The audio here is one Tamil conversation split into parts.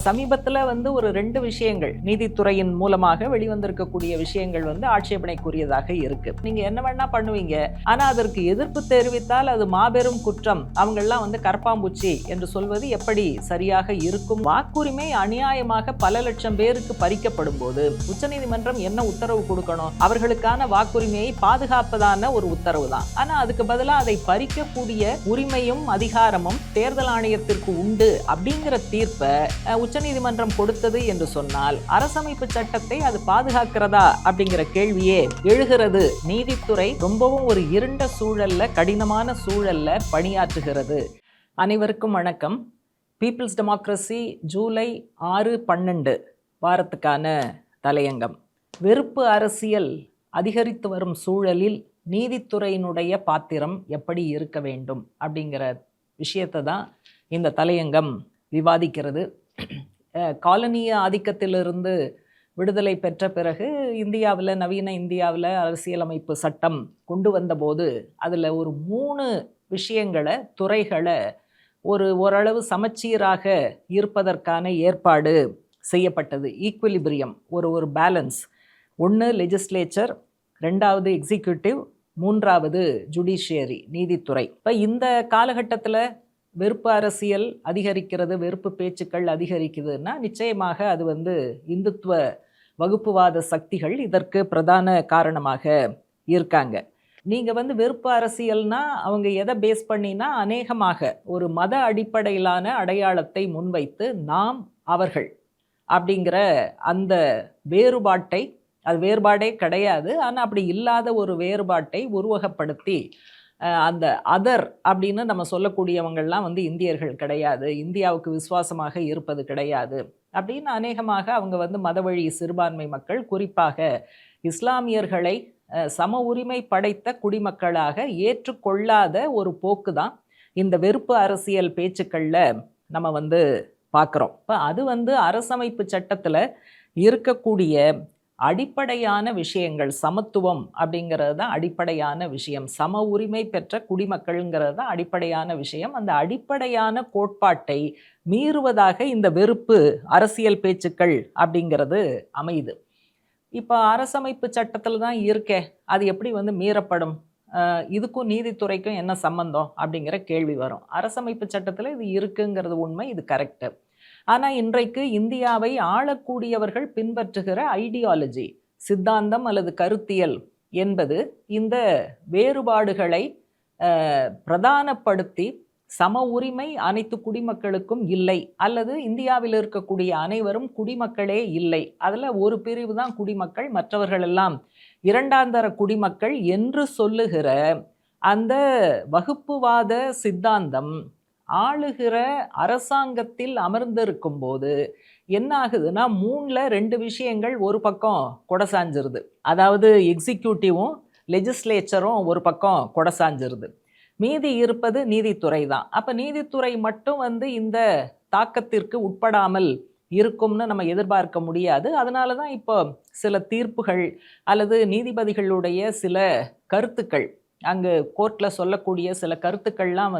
சமீபத்தில் ஒரு 2 விஷயங்கள் நீதித்துறையின் மூலமாக வெளிவந்திருக்கக்கூடிய விஷயங்கள் ஆட்சேபனைக்குரியதாக இருக்கு. நீங்க என்ன வேணா பண்ணுவீங்க, ஆனா அதற்கு எதிர்ப்பு தெரிவித்தால் அது மாபெரும் குற்றம், அவங்கெல்லாம் கற்பாம்பூச்சி என்று சொல்வது எப்படி சரியாக இருக்கும்? வாக்குரிமை அநியாயமாக பல லட்சம் பேருக்கு பறிக்கப்படும் போது உச்சநீதிமன்றம் என்ன உத்தரவு கொடுக்கணும்? அவர்களுக்கான வாக்குரிமையை பாதுகாப்பதான ஒரு உத்தரவு தான். ஆனா அதுக்கு பதிலாக அதை பறிக்கக்கூடிய உரிமையும் அதிகாரமும் தேர்தல் ஆணையத்திற்கு உண்டு அப்படிங்கிற தீர்ப்பை உச்சநீதிமன்றம் கொடுத்தது என்று சொன்னால் அரசமைப்பு சட்டத்தை அது பாதுகாக்கிறதா அப்படிங்கிற கேள்வியே எழுகிறது. நீதித்துறை ரொம்பவும் ஒரு இருண்ட சூழல்ல, கடினமான சூழல்ல பணியாற்றுகிறது. அனைவருக்கும் வணக்கம். பீப்புள்ஸ் டெமோக்ரசி ஜூலை 6-12 வாரத்துக்கான தலையங்கம். வெறுப்பு அரசியல் அதிகரித்து வரும் சூழலில் நீதித்துறையினுடைய பாத்திரம் எப்படி இருக்க வேண்டும் அப்படிங்கிற விஷயத்தை தான் இந்த தலையங்கம் விவாதிக்கிறது. காலனிய ஆதிக்கத்திலிருந்து விடுதலை பெற்ற பிறகு இந்தியாவில், நவீன இந்தியாவில் அரசியலமைப்பு சட்டம் கொண்டு வந்தபோது அதில் ஒரு 3 விஷயங்களை, துறைகளை ஓரளவு சமச்சீராக இருப்பதற்கான ஏற்பாடு செய்யப்பட்டது. ஈக்குவிலிபிரியம், ஒரு பேலன்ஸ். 1 லெஜிஸ்லேச்சர், 2வது எக்ஸிக்யூட்டிவ், 3வது ஜுடிஷியரி, நீதித்துறை. இப்போ இந்த காலகட்டத்தில் வெறுப்பு அரசியல் அதிகரிக்கிறது, வெறுப்பு பேச்சுக்கள் அதிகரிக்குதுன்னா நிச்சயமாக அது இந்துத்துவ வகுப்புவாத சக்திகள் இதற்கு பிரதான காரணமாக இருக்காங்க. நீங்கள் வெறுப்பு அரசியல்னா அவங்க எதை பேஸ் பண்ணினா, அநேகமாக ஒரு மத அடிப்படையிலான அடையாளத்தை முன்வைத்து நாம் அவர்கள் அப்படிங்கிற அந்த வேறுபாட்டை, அது வேறுபாடே கிடையாது, ஆனால் அப்படி இல்லாத ஒரு வேறுபாட்டை உருவகப்படுத்தி அந்த அதர் அப்படின்னு நம்ம சொல்லக்கூடியவங்கள்லாம் இந்தியர்கள் கிடையாது, இந்தியாவுக்கு விசுவாசமாக இருப்பது கிடையாது அப்படின்னு அநேகமாக அவங்க மதவழி சிறுபான்மை மக்கள், குறிப்பாக இஸ்லாமியர்களை சம உரிமை படைத்த குடிமக்களாக ஏற்றுக்கொள்ளாத ஒரு போக்கு தான் இந்த வெறுப்பு அரசியல் பேச்சுக்களில் நம்ம பார்க்குறோம். இப்போ அது அரசமைப்பு சட்டத்தில் இருக்கக்கூடிய அடிப்படையான விஷயங்கள். சமத்துவம் அப்படிங்கிறது தான் அடிப்படையான விஷயம், சம உரிமை பெற்ற குடிமக்கள்ங்கிறது தான் அடிப்படையான விஷயம். அந்த அடிப்படையான கோட்பாட்டை மீறுவதாக இந்த வெறுப்பு அரசியல் பேச்சுக்கள் அப்படிங்கிறது அமையுது. இப்போ அரசமைப்பு சட்டத்தில் தான் இருக்கே, அது எப்படி மீறப்படும்? இதுக்கும் நீதித்துறைக்கும் என்ன சம்பந்தம் அப்படிங்கிற கேள்வி வரும். அரசமைப்பு சட்டத்தில் இது இருக்குங்கிறது உண்மை, இது கரெக்டு. ஆனால் இன்றைக்கு இந்தியாவை ஆளக்கூடியவர்கள் பின்பற்றுகிற ஐடியாலஜி, சித்தாந்தம் அல்லது கருத்தியல் என்பது இந்த வேறுபாடுகளை பிரதானப்படுத்தி சம உரிமை அனைத்து குடிமக்களுக்கும் இல்லை, அல்லது இந்தியாவில் இருக்கக்கூடிய அனைவரும் குடிமக்களே இல்லை, அதில் ஒரு பிரிவு தான் குடிமக்கள், மற்றவர்கள் எல்லாம் இரண்டாந்தர குடிமக்கள் என்று சொல்லுகிற அந்த வகுப்புவாத சித்தாந்தம் ஆளுகிற அரசாங்கத்தில் அமர்ந்திருக்கும் போது என்ன ஆகுதுன்னா, 3ல் 2 விஷயங்கள் ஒரு பக்கம் கொடசாஞ்சிருது. அதாவது எக்ஸிக்யூட்டிவும் லெஜிஸ்லேச்சரும் ஒரு பக்கம் கொடசாஞ்சிருது. மீதி இருப்பது நீதித்துறை தான். அப்போ நீதித்துறை மட்டும் இந்த தாக்கத்திற்கு உட்படாமல் இருக்கும்னு நம்ம எதிர்பார்க்க முடியாது. அதனால தான் இப்போ சில தீர்ப்புகள் அல்லது நீதிபதிகளுடைய சில கருத்துக்கள், அங்கு கோர்ட்டில் சொல்லக்கூடிய சில கருத்துக்கள்லாம்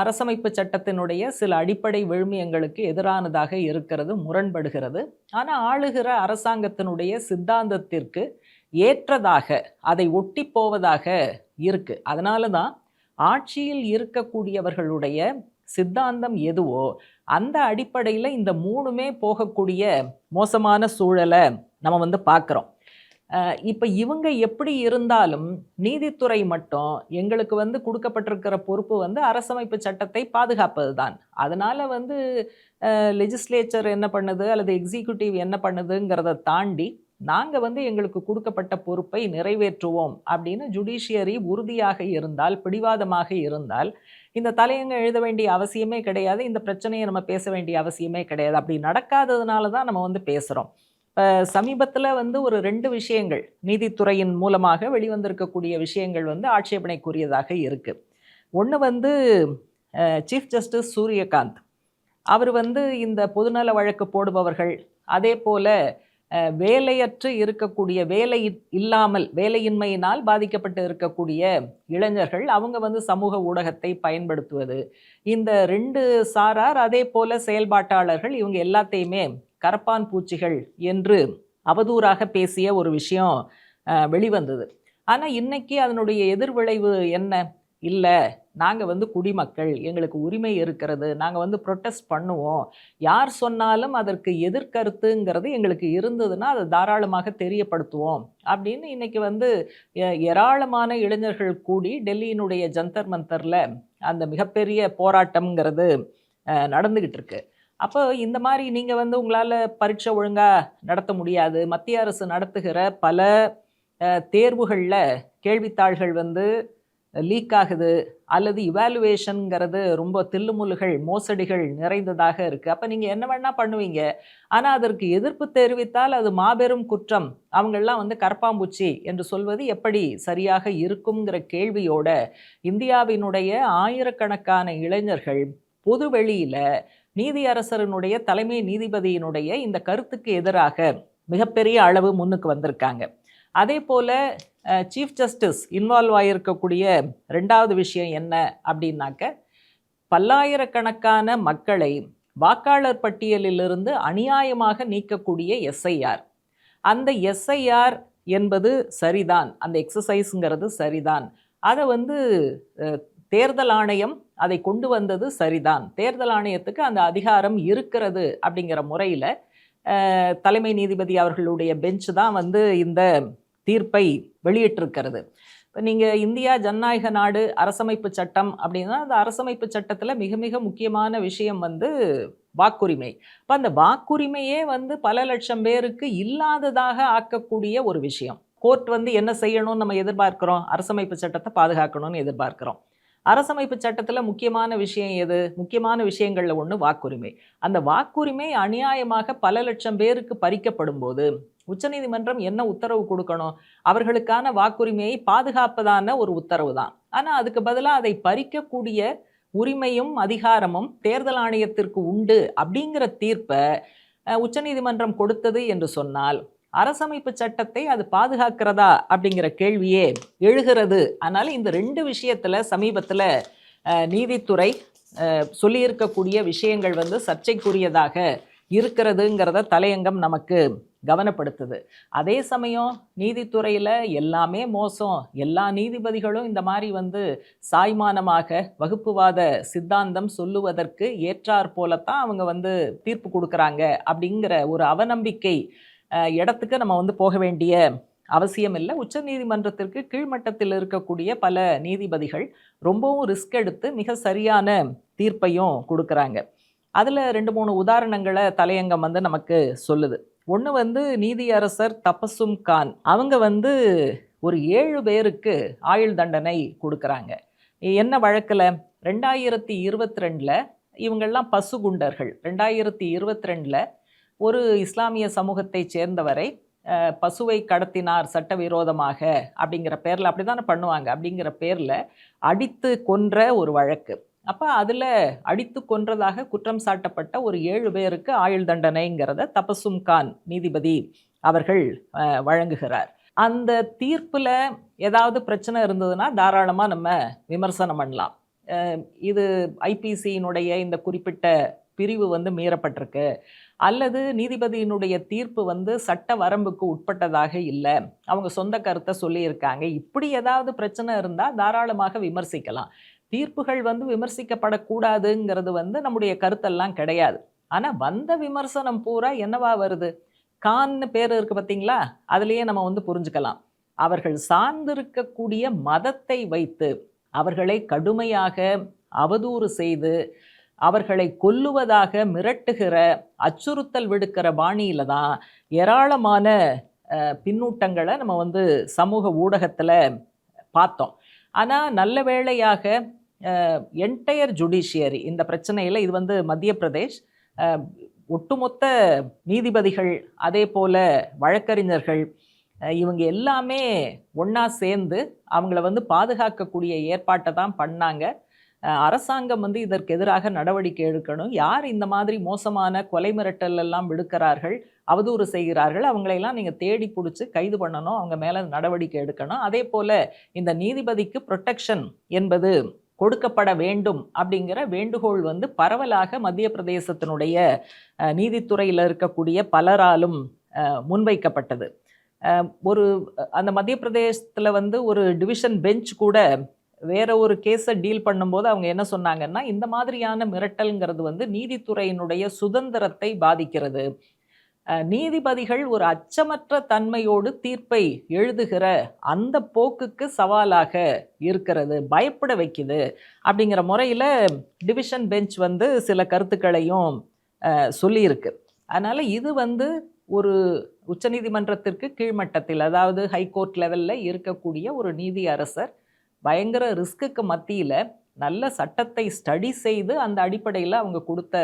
அரசமைப்பு சட்டத்தினுடைய சில அடிப்படை விழுமியங்களுக்கு எதிரானதாக இருக்கிறது, முரண்படுகிறது. ஆனால் ஆளுகிற அரசாங்கத்தினுடைய சித்தாந்தத்திற்கு ஏற்றதாக, அதை ஒட்டி போவதாக இருக்கு. அதனால தான் ஆட்சியில் இருக்கக்கூடியவர்களுடைய சித்தாந்தம் எதுவோ அந்த அடிப்படையில் இந்த 3மே போகக்கூடிய மோசமான சூழலை நம்ம பார்க்குறோம். இப்போ இவங்க எப்படி இருந்தாலும் நீதித்துறை மட்டும் எங்களுக்கு கொடுக்கப்பட்டிருக்கிற பொறுப்பு அரசமைப்பு சட்டத்தை பாதுகாப்பது தான். அதனால் லெஜிஸ்லேச்சர் என்ன பண்ணுது அல்லது எக்ஸிக்யூட்டிவ் என்ன பண்ணுதுங்கிறத தாண்டி நாங்கள் எங்களுக்கு கொடுக்கப்பட்ட பொறுப்பை நிறைவேற்றுவோம் அப்படின்னு ஜுடிஷியரி உறுதியாக இருந்தால், பிடிவாதமாக இருந்தால் இந்த தலையங்க எழுத வேண்டிய அவசியமே கிடையாது, இந்த பிரச்சனையை நம்ம பேச வேண்டிய அவசியமே கிடையாது. அப்படி நடக்காததுனால தான் நம்ம பேசுகிறோம். சமீபத்தில் ஒரு 2 விஷயங்கள் நீதித்துறையின் மூலமாக வெளிவந்திருக்கக்கூடிய விஷயங்கள் ஆட்சேபனைக்குரியதாக இருக்குது. ஒன்று சீஃப் ஜஸ்டிஸ் சூரியகாந்த் அவர் இந்த பொதுநல வழக்கு போடுபவர்கள், அதே போல் வேலையற்று இருக்கக்கூடிய இல்லாமல் வேலையின்மையினால் பாதிக்கப்பட்டு இருக்கக்கூடிய இளைஞர்கள் அவங்க வந்து சமூக ஊடகத்தை பயன்படுத்துவது, இந்த 2 சாரார் அதே போல செயல்பாட்டாளர்கள் இவங்க எல்லாத்தையுமே கரப்பான் பூச்சிகள் என்று அவதூறாக பேசிய ஒரு விஷயம் வெளிவந்தது. ஆனா இன்னைக்கு அதனுடைய எதிர்விளைவு என்ன? இல்ல, நாங்க வந்து குடிமக்கள், எங்களுக்கு உரிமை இருக்கிறது, நாங்க வந்து புரொட்டஸ்ட் பண்ணுவோம், யார் சொன்னாலும் அதற்கு எதிர்கருத்துங்கிறது எங்களுக்கு இருந்ததுன்னா அதை தாராளமாக தெரியப்படுத்துவோம் அப்படின்னு இன்னைக்கு வந்து ஏராளமான இளைஞர்கள் கூடி டெல்லியினுடைய ஜந்தர் மந்தர்ல அந்த மிகப்பெரிய போராட்டம்ங்கிறது நடந்துகிட்டு இருக்கு. அப்போ இந்த மாதிரி நீங்க வந்து உங்களால பரீட்சை ஒழுங்கா நடத்த முடியாது, மத்திய அரசு நடத்துகிற பல தேர்வுகள்ல கேள்வித்தாள்கள் வந்து லீக் ஆகுது, அல்லது இவாலுவேஷன்ங்கிறது ரொம்ப தில்லுமுல்லுகள் மோசடிகள் நிறைந்ததாக இருக்கு. அப்ப நீங்க என்ன வேணா பண்ணுவீங்க, ஆனா அதற்கு எதிர்ப்பு தெரிவித்தால் அது மாபெரும் குற்றம், அவங்கெல்லாம் வந்து கரப்பாம்பூச்சி என்று சொல்வது எப்படி சரியாக இருக்குங்கிற கேள்வியோட இந்தியாவினுடைய ஆயிரக்கணக்கான இளைஞர்கள் பொது வெளியில நீதியரசரினுடைய தலைமை நீதிபதியினுடைய இந்த கருத்துக்கு எதிராக மிகப்பெரிய அளவு முன்னுக்கு வந்திருக்காங்க. அதே போல சீஃப் ஜஸ்டிஸ் இன்வால்வ் ஆகியிருக்கக்கூடிய 2வது விஷயம் என்ன அப்படின்னாக்க, பல்லாயிரக்கணக்கான மக்களை வாக்காளர் பட்டியலிலிருந்து அநியாயமாக நீக்கக்கூடிய எஸ்ஐஆர். அந்த எஸ்ஐஆர் என்பது சரிதான், அந்த எக்ஸசைஸ்ங்கிறது சரிதான், அதை வந்து தேர்தல் ஆணையம் அதை கொண்டு வந்தது சரிதான், தேர்தல் ஆணையத்துக்கு அந்த அதிகாரம் இருக்கிறது அப்படிங்கிற முறையில் தலைமை நீதிபதி அவர்களுடைய பெஞ்ச் தான் வந்து இந்த தீர்ப்பை வெளியிட்டிருக்கிறது. இப்போ நீங்கள் இந்தியா ஜனநாயக நாடு, அரசமைப்பு சட்டம் அப்படின்னா அந்த அரசமைப்பு சட்டத்தில் மிக மிக முக்கியமான விஷயம் வந்து வாக்குரிமை. இப்போ அந்த வாக்குரிமையே வந்து பல லட்சம் பேருக்கு இல்லாததாக ஆக்கக்கூடிய ஒரு விஷயம். கோர்ட் வந்து என்ன செய்யணும்னு நம்ம எதிர்பார்க்கிறோம்? அரசமைப்பு சட்டத்தை பாதுகாக்கணும்னு எதிர்பார்க்கிறோம். அரசமைப்பு சட்டத்தில் முக்கியமான விஷயம் எது? முக்கியமான விஷயங்களில் ஒன்று வாக்குரிமை. அந்த வாக்குரிமை அநியாயமாக பல லட்சம் பேருக்கு பறிக்கப்படும் போது உச்சநீதிமன்றம் என்ன உத்தரவு கொடுக்கணும்? அவர்களுக்கான வாக்குரிமையை பாதுகாப்பதான ஒரு உத்தரவு தான். ஆனால் அதுக்கு பதிலாக அதை பறிக்கக்கூடிய உரிமையும் அதிகாரமும் தேர்தல் ஆணையத்திற்கு உண்டு அப்படிங்கிற தீர்ப்பை உச்சநீதிமன்றம் கொடுத்தது என்று சொன்னால் அரசமைப்பு சட்டத்தை அது பாதுகாக்கிறதா அப்படிங்கிற கேள்வியே எழுகிறது. அதனால இந்த 2 விஷயத்துல சமீபத்தில் நீதித்துறை சொல்லியிருக்கக்கூடிய விஷயங்கள் வந்து சர்ச்சைக்குரியதாக இருக்கிறதுங்கிறத தலையங்கம் நமக்கு கவனப்படுத்துது. அதே சமயம் நீதித்துறையில் எல்லாமே மோசம், எல்லா நீதிபதிகளும் இந்த மாதிரி வந்து சாய்மானமாக வகுப்புவாத சித்தாந்தம் சொல்லுவதற்கு ஏற்றாற் போலத்தான் அவங்க வந்து தீர்ப்பு கொடுக்குறாங்க அப்படிங்கிற ஒரு அவநம்பிக்கை இடத்துக்கு நம்ம வந்து போக வேண்டிய அவசியம் இல்லை. உச்ச நீதிமன்றத்திற்கு கீழ்மட்டத்தில் இருக்கக்கூடிய பல நீதிபதிகள் ரொம்பவும் ரிஸ்க் எடுத்து மிக சரியான தீர்ப்பையும் கொடுக்குறாங்க. அதில் 2-3 உதாரணங்களை தலையங்கம் வந்து நமக்கு சொல்லுது. ஒன்று வந்து நீதியரசர் தபசும் கான், அவங்க வந்து ஒரு 7 பேருக்கு ஆயுள் தண்டனை கொடுக்குறாங்க. என்ன வழக்கில்? 2022 இவங்கெல்லாம் பசுகுண்டர்கள். 2022 ஒரு இஸ்லாமிய சமூகத்தை சேர்ந்தவரை பசுவை கடத்தினார் சட்டவிரோதமாக அப்படிங்கிற பேரில், அப்படி தானே பண்ணுவாங்க, அப்படிங்கிற பேரில் அடித்து கொன்ற ஒரு வழக்கு. அப்போ அதில் அடித்து கொன்றதாக குற்றம் சாட்டப்பட்ட ஒரு 7 பேருக்கு ஆயுள் தண்டனைங்கிறத தபசும் கான் நீதிபதி அவர்கள் வழங்குகிறார். அந்த தீர்ப்பில் ஏதாவது பிரச்சனை இருந்ததுன்னா தாராளமாக நம்ம விமர்சனம் பண்ணலாம். இது ஐபிசியினுடைய இந்த குறிப்பிட்ட பிரிவு வந்து மீறப்பட்டிருக்கு, அல்லது நீதிபதியினுடைய தீர்ப்பு வந்து சட்ட வரம்புக்கு உட்பட்டதாக இல்லை, அவங்க சொந்த கருத்தை சொல்லியிருக்காங்க, இப்படி ஏதாவது பிரச்சனை இருந்தால் தாராளமாக விமர்சிக்கலாம். தீர்ப்புகள் வந்து விமர்சிக்கப்படக்கூடாதுங்கிறது வந்து நம்முடைய கருத்தெல்லாம் கிடையாது. ஆனால் வந்த விமர்சனம் பூரா என்னவா வருது? கான்னு பேர் இருக்கு பார்த்தீங்களா, அதுலேயே நம்ம வந்து புரிஞ்சுக்கலாம். அவர்கள் சார்ந்திருக்கக்கூடிய மதத்தை வைத்து அவர்களை கடுமையாக அவதூறு செய்து அவர்களை கொல்லுவதாக மிரட்டுகிற, அச்சுறுத்தல் விடுக்கிற பாணியில தான் ஏராளமான பின்னூட்டங்களை நம்ம வந்து சமூக ஊடகத்தில் பார்த்தோம். ஆனால் நல்ல வேளையாக என்டையர் ஜுடிஷியரி இந்த பிரச்சனையில், இது வந்து மத்திய பிரதேஷ், ஒட்டுமொத்த நீதிபதிகள் அதே போல் வழக்கறிஞர்கள் இவங்க எல்லாமே ஒன்றா சேர்ந்து அவங்கள வந்து பாதுகாக்கக்கூடிய ஏற்பாட்டை தான் பண்ணாங்க. அரசாங்கம் வந்து இதற்கு எதிராக நடவடிக்கை எடுக்கணும். யார் இந்த மாதிரி மோசமான கொலை மிரட்டல் எல்லாம் விடுக்கிறார்கள், அவதூறு செய்கிறார்கள், அவங்களையெல்லாம் நீங்கள் தேடி பிடிச்சி கைது பண்ணணும், அவங்க மேலே நடவடிக்கை எடுக்கணும். அதே போல் இந்த நீதிபதிக்கு ப்ரொடெக்ஷன் என்பது கொடுக்கப்பட வேண்டும் அப்படிங்கிற வேண்டுகோள் வந்து பரவலாக மத்திய பிரதேசத்தினுடைய நீதித்துறையில் இருக்கக்கூடிய பலராலும் முன்வைக்கப்பட்டது. ஒரு அந்த மத்திய பிரதேசத்தில் வந்து ஒரு டிவிஷன் பெஞ்ச் கூட வேற ஒரு கேஸை டீல் பண்ணும்போது அவங்க என்ன சொன்னாங்கன்னா, இந்த மாதிரியான மிரட்டல்ங்கிறது வந்து நீதித்துறையினுடைய சுதந்திரத்தை பாதிக்கிறது. நீதிபதிகள் ஒரு அச்சமற்ற தன்மையோடு தீர்ப்பை எழுதுகிற அந்த போக்குக்கு சவாலாக இருக்கிறது, பயப்பட வைக்குது அப்படிங்கிற முறையில் டிவிஷன் பெஞ்ச் வந்து சில கருத்துக்களையும் சொல்லியிருக்கு. அதனால் இது வந்து ஒரு உச்சநீதிமன்றத்திற்கு கீழ்மட்டத்தில், அதாவது ஹைகோர்ட் லெவலில் இருக்கக்கூடிய ஒரு நீதி அரசர் பயங்கர ரிஸ்க்குக்கு மத்தியில் நல்ல சட்டத்தை ஸ்டடி செய்து அந்த அடிப்படையில் அவங்க கொடுத்த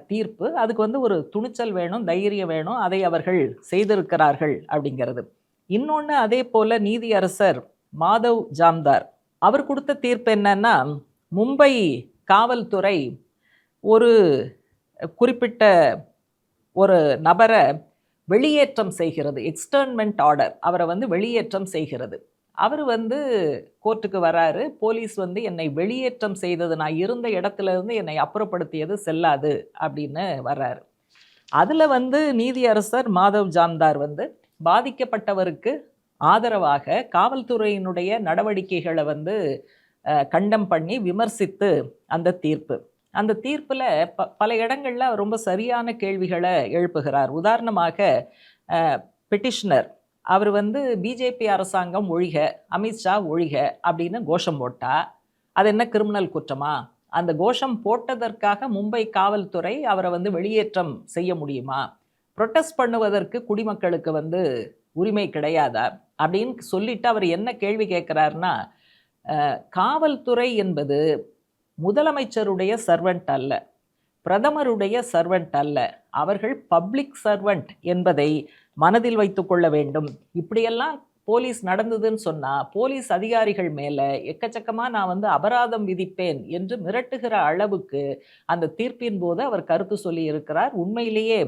தீர்ப்பு. அதுக்கு வந்து ஒரு துணிச்சல் வேணும், தைரியம் வேணும், அதை அவர்கள் செய்திருக்கிறார்கள் அப்படிங்கிறது. இன்னொன்று, அதே போல் நீதி அரசர் மாதவ் ஜாம்தார் அவர் கொடுத்த தீர்ப்பு என்னன்னா, மும்பை காவல்துறை ஒரு குறிப்பிட்ட ஒரு நபரை வெளியேற்றம் செய்கிறது, எக்ஸ்டர்ன்மெண்ட் ஆர்டர், அவரை வந்து வெளியேற்றம் செய்கிறது. அவர் வந்து கோர்ட்டுக்கு வராரு, போலீஸ் வந்து என்னை வெளியேற்றம் செய்தது, நான் இருந்த இடத்துல இருந்து என்னை அப்புறப்படுத்தியது செல்லாது அப்படின்னு வர்றாரு. அதில் வந்து நீதியரசர் மாதவ் ஜாம்தார் வந்து பாதிக்கப்பட்டவருக்கு ஆதரவாக காவல்துறையினுடைய நடவடிக்கைகளை வந்து கண்டம் பண்ணி விமர்சித்து அந்த தீர்ப்பு. அந்த தீர்ப்பில் பல இடங்களில் ரொம்ப சரியான கேள்விகளை எழுப்புகிறார். உதாரணமாக பெட்டிஷனர் அவர் வந்து பிஜேபி அரசாங்கம் ஒழிக, அமித்ஷா ஒழிக அப்படின்னு கோஷம் போட்டா அது என்ன கிரிமினல் குற்றமா? அந்த கோஷம் போட்டதற்காக மும்பை காவல்துறை அவரை வந்து வெளியேற்றம் செய்ய முடியுமா? ப்ரொட்டஸ்ட் பண்ணுவதற்கு குடிமக்களுக்கு வந்து உரிமை கிடையாதா அப்படின்னு சொல்லிட்டு அவர் என்ன கேள்வி கேட்குறாருன்னா, காவல்துறை என்பது முதலமைச்சருடைய சர்வெண்ட் அல்ல, பிரதமருடைய சர்வெண்ட் அல்ல, அவர்கள் பப்ளிக் சர்வெண்ட் என்பதை மனதில் வைத்து கொள்ள வேண்டும். இப்படியெல்லாம் போலீஸ் நடந்ததுன்னு சொன்னால் போலீஸ் அதிகாரிகள் மேலே எக்கச்சக்கமாக நான் வந்து அபராதம் விதிப்பேன் என்று மிரட்டுகிற அளவுக்கு அந்த தீர்ப்பின் போது அவர் கருத்து சொல்லி இருக்கிறார். உண்மையிலேயே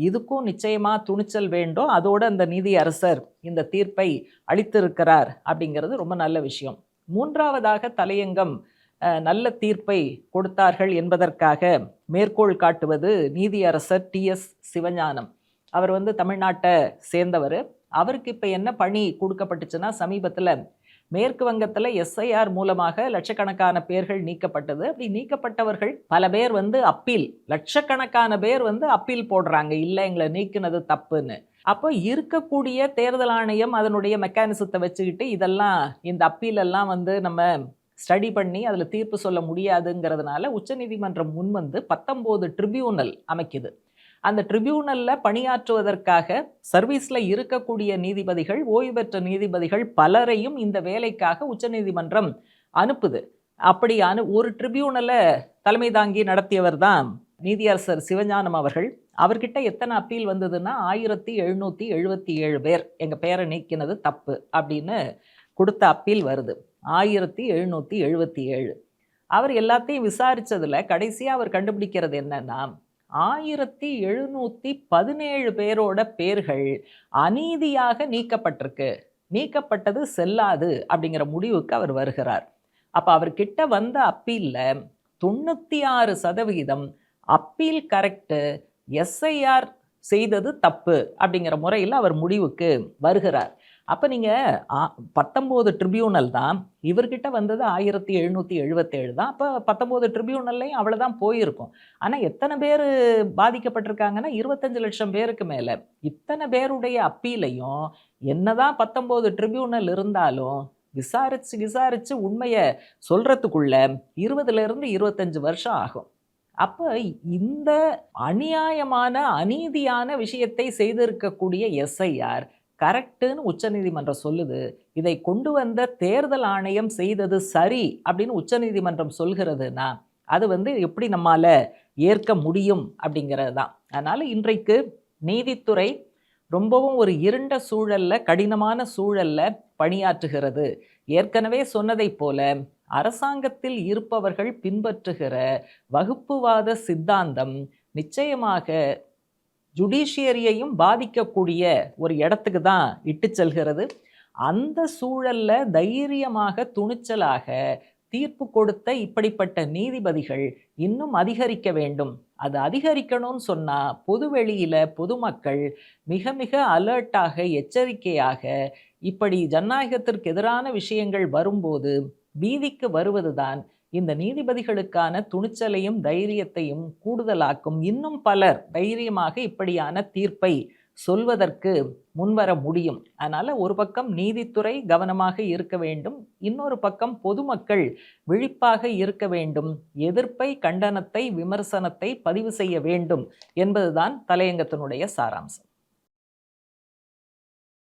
இதுக்கும் நிச்சயமாக துணிச்சல் வேண்டும், அதோடு அந்த நீதி அரசர் இந்த தீர்ப்பை அளித்திருக்கிறார் அப்படிங்கிறது ரொம்ப நல்ல விஷயம். மூன்றாவதாக தலையங்கம் நல்ல தீர்ப்பை கொடுத்தார்கள் என்பதற்காக மேற்கோள் காட்டுவது நீதியரசர் TS சிவஞானம். அவர் வந்து தமிழ்நாட்டை சேர்ந்தவர். அவருக்கு இப்போ என்ன பணி கொடுக்கப்பட்டுச்சுன்னா, சமீபத்தில் மேற்கு வங்கத்தில் SIR மூலமாக லட்சக்கணக்கான பேர்கள் நீக்கப்பட்டது. அப்படி நீக்கப்பட்டவர்கள் பல பேர் வந்து அப்பீல், லட்சக்கணக்கான பேர் வந்து அப்பீல் போடுறாங்க, இல்லை எங்களை நீக்கினது தப்புன்னு. அப்போ இருக்கக்கூடிய தேர்தல் ஆணையம் அதனுடைய மெக்கானிசத்தை வச்சுக்கிட்டு இதெல்லாம் இந்த அப்பீலெல்லாம் வந்து நம்ம ஸ்டடி பண்ணி அதில் தீர்ப்பு சொல்ல முடியாதுங்கிறதுனால உச்சநீதிமன்றம் முன் வந்து 19 ட்ரிபியூனல் அமைக்குது. அந்த ட்ரிபியூனலில் பணியாற்றுவதற்காக சர்வீஸில் இருக்கக்கூடிய நீதிபதிகள், ஓய்வு பெற்ற நீதிபதிகள் பலரையும் இந்த வேலைக்காக உச்சநீதிமன்றம் அனுப்புது. அப்படி ஒரு ட்ரிபியூனலை தலைமை தாங்கி நடத்தியவர் தான் நீதியரசர் சிவஞானம் அவர்கள். அவர்கிட்ட எத்தனை அப்பீல் வந்ததுன்னா 1777 பேர் எங்கள் பேரை நீக்கினது தப்பு அப்படின்னு கொடுத்த அப்பீல் வருது. 1777. அவர் எல்லாத்தையும் விசாரித்ததில் கடைசியாக அவர் கண்டுபிடிக்கிறது என்னன்னா, 1717 பேரோட பேர்கள் அநீதியாக நீக்கப்பட்டது செல்லாது அப்படிங்கிற முடிவுக்கு அவர் வருகிறார். அப்போ அவர்கிட்ட வந்த அப்பீலில் 96% அப்பீல் கரெக்டு, SIR செய்தது தப்பு அப்படிங்கிற முறையில் அவர் முடிவுக்கு வருகிறார். அப்போ நீங்கள் 19 ட்ரிபியூனல் தான், இவர்கிட்ட வந்தது 1777 தான். அப்போ 19 ட்ரிபியூனல்லையும் அவ்வளோதான் போயிருக்கும். ஆனால் எத்தனை பேர் பாதிக்கப்பட்டிருக்காங்கன்னா 25 லட்சம் பேருக்கு மேலே. இத்தனை பேருடைய அப்பீலையும் என்னதான் 19 ட்ரிபியூனல் இருந்தாலும் விசாரித்து உண்மையை சொல்கிறதுக்குள்ள 20லேருந்து 25 வருஷம் ஆகும். அப்போ இந்த அநியாயமான அநீதியான விஷயத்தை செய்திருக்கக்கூடிய SIR கரெக்டுன்னு உச்சநீதிமன்றம் சொல்லுது. இதை கொண்டு வந்த தேர்தல் ஆணையம் செய்தது சரி அப்படின்னு உச்சநீதிமன்றம் சொல்கிறதுனா அது வந்து எப்படி நம்மால் ஏற்க முடியும் அப்படிங்கிறது தான். அதனால் இன்றைக்கு நீதித்துறை ரொம்பவும் ஒரு இருண்ட சூழலில், கடினமான சூழலில் பணியாற்றுகிறது. ஏற்கனவே சொன்னதை போல அரசாங்கத்தில் இருப்பவர்கள் பின்பற்றுகிற வகுப்புவாத சித்தாந்தம் நிச்சயமாக ஜுடிஷியரியையும் பாதிக்கக்கூடிய ஒரு இடத்துக்கு தான் இட்டு செல்கிறது. அந்த சூழல்ல தைரியமாக துணிச்சலாக தீர்ப்பு கொடுத்த இப்படிப்பட்ட நீதிபதிகள் இன்னும் அதிகரிக்க வேண்டும். அது அதிகரிக்கணும்னு சொன்னா பொதுவெளியில பொதுமக்கள் மிக மிக அலர்ட்டாக எச்சரிக்கையாக இப்படி ஜனநாயகத்திற்கு எதிரான விஷயங்கள் வரும்போது பீதிக்கு வருவதுதான் இந்த நீதிபதிகளுக்கான துணிச்சலையும் தைரியத்தையும் கூடுதலாக்கும். இன்னும் பலர் தைரியமாக இப்படியான தீர்ப்பை சொல்வதற்கு முன்வர முடியும். அதனால ஒரு பக்கம் நீதித்துறை கவனமாக இருக்க வேண்டும், இன்னொரு பக்கம் பொதுமக்கள் விழிப்பாக இருக்க வேண்டும், எதிர்ப்பை, கண்டனத்தை, விமர்சனத்தை பதிவு செய்ய வேண்டும் என்பதுதான் தலையங்கத்தினுடைய சாராம்சம்.